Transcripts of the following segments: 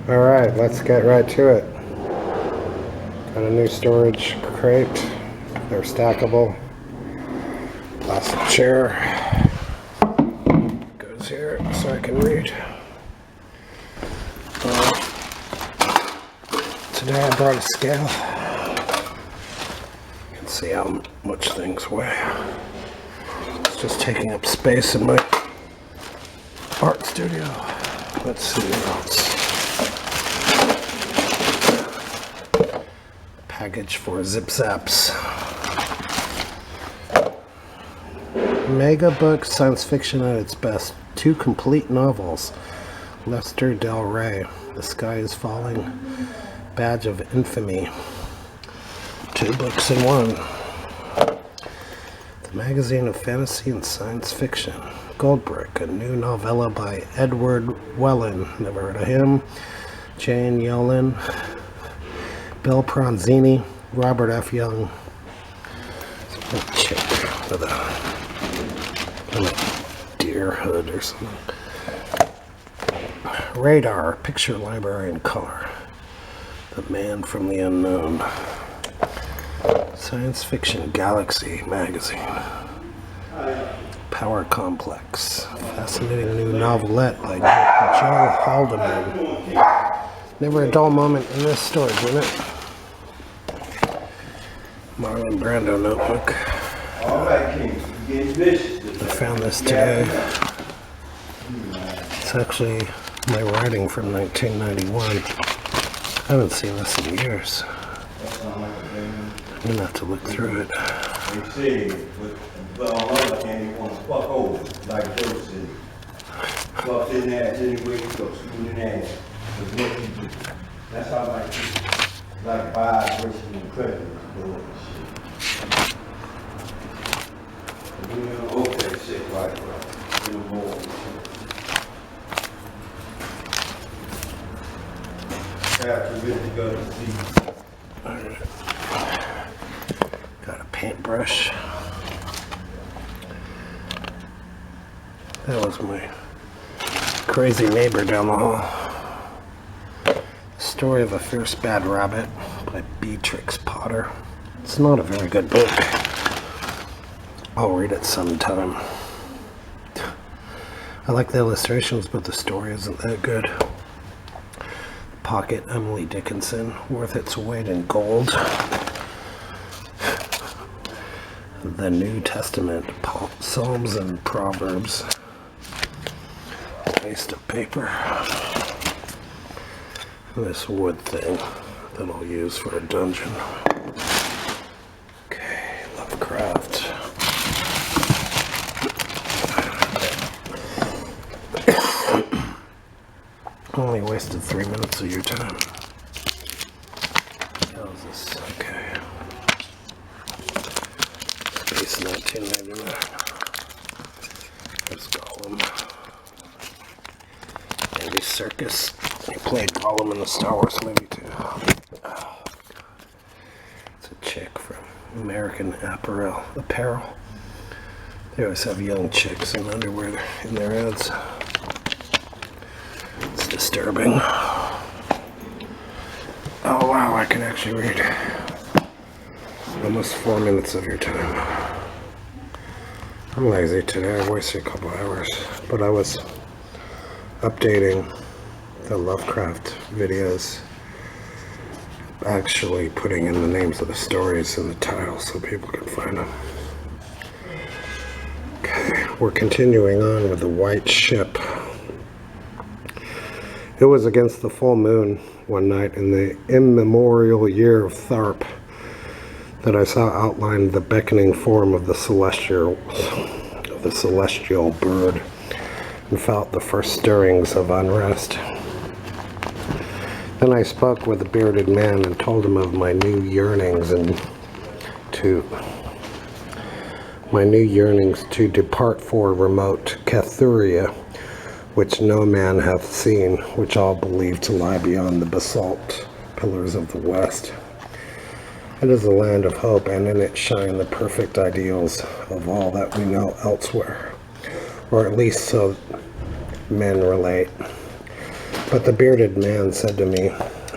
Alright, let's get right to it. Got a new storage crate. They're stackable. Plastic chair. Goes here so I can read. Today I brought a scale. You can see how much things weigh. It's just taking up space in my art studio. Let's see what else. Package for Zip Zaps. Mega book, science fiction at its best. 2 complete novels. Lester Del Rey, The Sky is Falling, Badge of Infamy. 2 books in 1. The Magazine of Fantasy and Science Fiction. Goldbrick, a new novella by Edward Wellen. Never heard of him. Jane Yolen. Bill Pronzini, Robert F. Young. A chick with a deer hood or something. Radar, picture library in color. The Man from the Unknown. Science Fiction Galaxy magazine. Power Complex. Fascinating new novelette by Joe Haldeman. Never a dull moment in this storage unit. Marlon Brando notebook. I found this today. It's actually my writing from 1991. I haven't seen this in years. I'm gonna have to look through it. That's how like vibration and credit. Okay, shit, right, more. After really go to see. Alright. Got a paintbrush. That was my crazy neighbor down the hall. Story of a Fierce Bad Rabbit by Beatrix Potter. It's not a very good book. I'll read it sometime. I like the illustrations, but the story isn't that good. Pocket, Emily Dickinson, worth its weight in gold. The New Testament, Psalms and Proverbs. Waste of paper. This wood thing that I'll use for a dungeon. Okay, Lovecraft. Only wasted 3 minutes of your time. How is this? Okay. Space 1999. There's Gollum. Andy Serkis. He played Gollum in the Star Wars movie too. Oh, it's a chick from American Apparel. They always have young chicks in underwear in their ads. It's disturbing. Oh wow, I can actually read. Almost 4 minutes of your time. I'm lazy today. I wasted a couple hours, but I was updating the Lovecraft videos, actually putting in the names of the stories in the title so people can find them. Okay, we're continuing on with The White Ship. It was against the full moon one night in the immemorial year of Tharp that I saw outlined the beckoning form of the celestial bird and felt the first stirrings of unrest. Then I spoke with the bearded man and told him of my new yearnings to depart for remote Cathuria, which no man hath seen, which all believe to lie beyond the basalt pillars of the west. It is a land of hope, and in it shine the perfect ideals of all that we know elsewhere, or at least so men relate. But the bearded man said to me,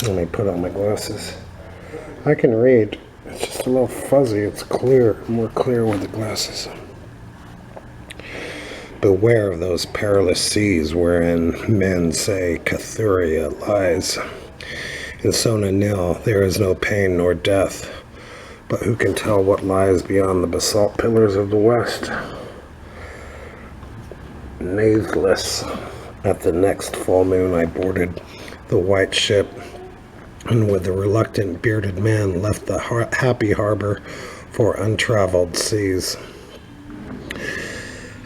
let me put on my glasses, I can read. It's just a little fuzzy. It's clear, more clear with the glasses. Beware of those perilous seas wherein men say Cathuria lies. In Sona Nil there is no pain nor death, but who can tell what lies beyond the basalt pillars of the west? Natheless, at the next full moon I boarded the white ship, and with the reluctant bearded man left the happy harbor for untraveled seas.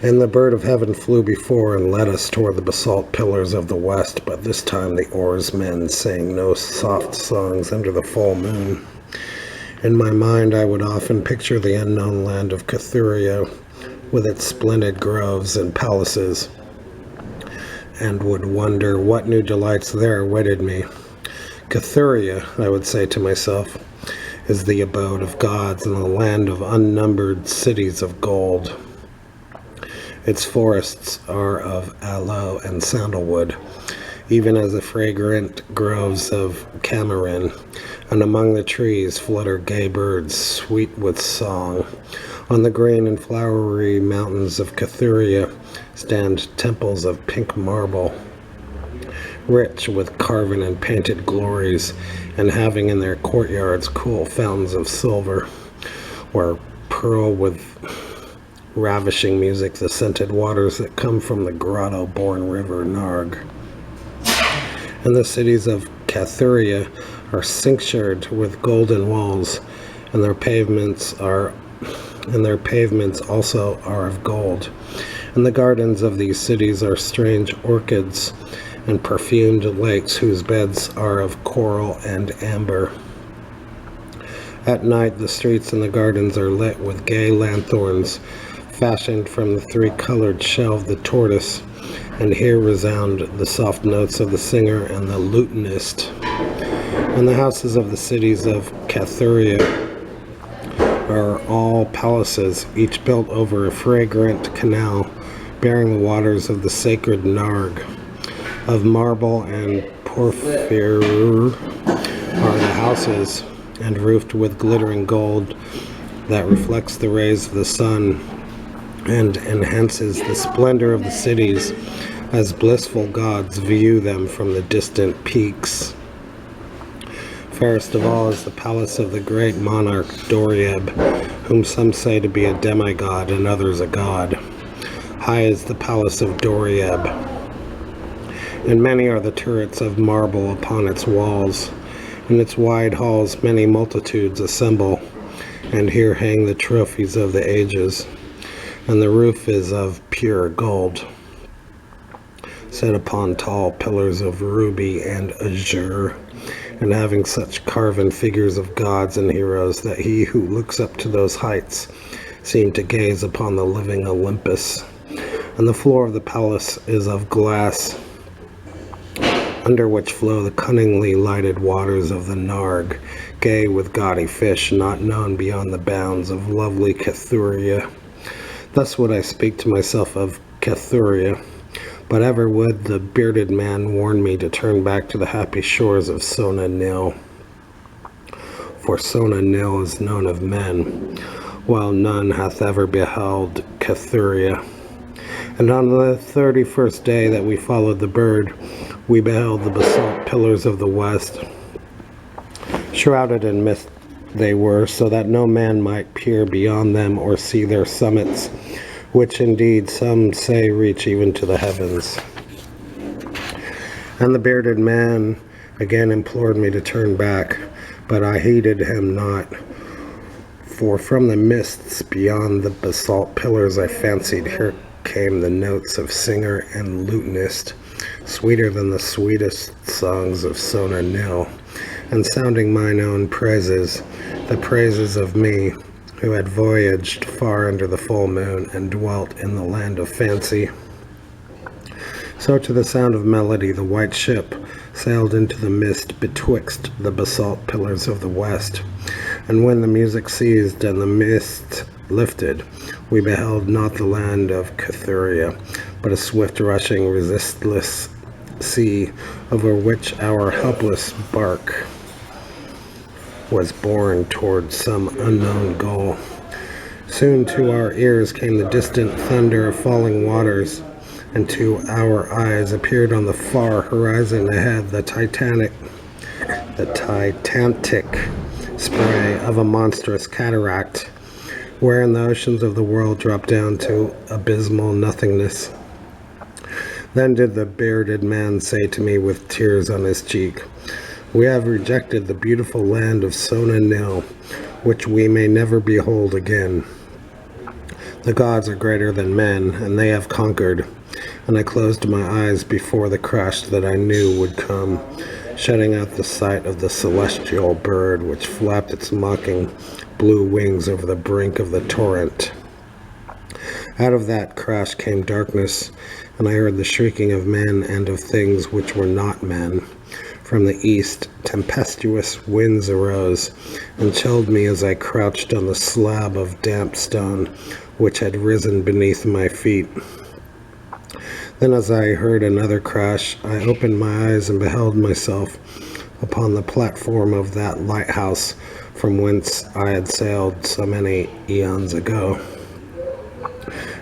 And the bird of heaven flew before and led us toward the basalt pillars of the west, but this time the oarsmen sang no soft songs under the full moon. In my mind I would often picture the unknown land of Cathuria with its splendid groves and palaces, and would wonder what new delights there awaited me. Cathuria, I would say to myself, is the abode of gods and the land of unnumbered cities of gold. Its forests are of aloe and sandalwood, even as the fragrant groves of Cameron, and among the trees flutter gay birds, sweet with song. On the green and flowery mountains of Cathuria stand temples of pink marble, rich with carven and painted glories, and having in their courtyards cool fountains of silver, where purl with ravishing music the scented waters that come from the grotto-born river Narg. And the cities of Cathuria are cinctured with golden walls, and their pavements also are of gold. And the gardens of these cities are strange orchids and perfumed lakes whose beds are of coral and amber. At night the streets and the gardens are lit with gay lanthorns fashioned from the three-colored shell of the tortoise, and here resound the soft notes of the singer and the lutenist. And the houses of the cities of Cathuria are all palaces, each built over a fragrant canal bearing the waters of the sacred Narg. Of marble and porphyr are the houses, and roofed with glittering gold that reflects the rays of the sun and enhances the splendor of the cities as blissful gods view them from the distant peaks. Fairest of all is the palace of the great monarch Dorieb, whom some say to be a demigod and others a god. High is the palace of Dorieb, and many are the turrets of marble upon its walls. In its wide halls many multitudes assemble, and here hang the trophies of the ages. And the roof is of pure gold, set upon tall pillars of ruby and azure, and having such carven figures of gods and heroes that he who looks up to those heights seems to gaze upon the living Olympus. And the floor of the palace is of glass, under which flow the cunningly lighted waters of the Narg, gay with gaudy fish not known beyond the bounds of lovely Cathuria. Thus would I speak to myself of Cathuria, but ever would the bearded man warn me to turn back to the happy shores of Sona Nil. For Sona Nil is known of men, while none hath ever beheld Cathuria. And on the 31st day that we followed the bird, we beheld the basalt pillars of the west. Shrouded in mist they were, so that no man might peer beyond them or see their summits, which indeed some say reach even to the heavens. And the bearded man again implored me to turn back, but I heeded him not, for from the mists beyond the basalt pillars I fancied here came the notes of singer and lutenist, sweeter than the sweetest songs of Sona Nil, and sounding mine own praises, the praises of me, who had voyaged far under the full moon and dwelt in the land of fancy. So to the sound of melody the white ship sailed into the mist betwixt the basalt pillars of the west, and when the music ceased and the mist lifted, we beheld not the land of Cathuria, but a swift rushing, resistless sea over which our helpless bark was borne toward some unknown goal. Soon to our ears came the distant thunder of falling waters, and to our eyes appeared on the far horizon ahead the titanic spray of a monstrous cataract, wherein the oceans of the world dropped down to abysmal nothingness. Then did the bearded man say to me with tears on his cheek, "We have rejected the beautiful land of Sona Nil, which we may never behold again. The gods are greater than men, and they have conquered." And I closed my eyes before the crash that I knew would come, shutting out the sight of the celestial bird which flapped its mocking blue wings over the brink of the torrent. Out of that crash came darkness, and I heard the shrieking of men and of things which were not men. From the east, tempestuous winds arose and chilled me as I crouched on the slab of damp stone which had risen beneath my feet. Then as I heard another crash, I opened my eyes and beheld myself upon the platform of that lighthouse from whence I had sailed so many eons ago.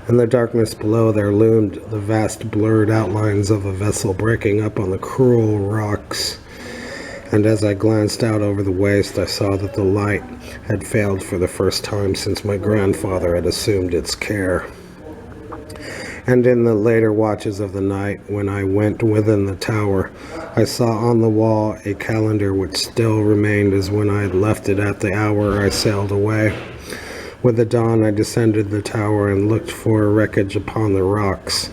In the darkness below there loomed the vast blurred outlines of a vessel breaking up on the cruel rocks, and as I glanced out over the waste I saw that the light had failed for the first time since my grandfather had assumed its care. And in the later watches of the night, when I went within the tower, I saw on the wall a calendar which still remained as when I had left it at the hour I sailed away. With the dawn I descended the tower and looked for wreckage upon the rocks,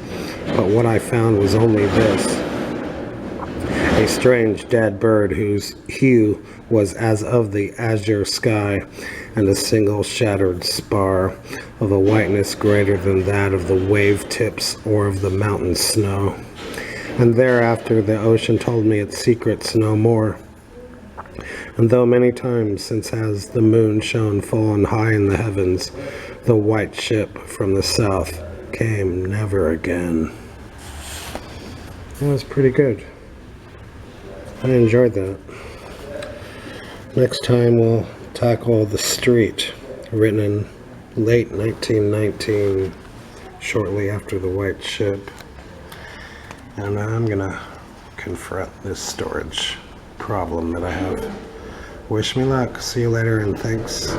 but what I found was only this: a strange dead bird whose hue was as of the azure sky, and a single shattered spar of a whiteness greater than that of the wave tips or of the mountain snow. And thereafter the ocean told me its secrets no more. And though many times since has the moon shone full and high in the heavens, the white ship from the south came never again. That was pretty good. I enjoyed that. Next time we'll tackle The Street, written in late 1919, shortly after The White Ship. And I'm gonna confront this storage problem that I have. Wish me luck. See you later, and thanks.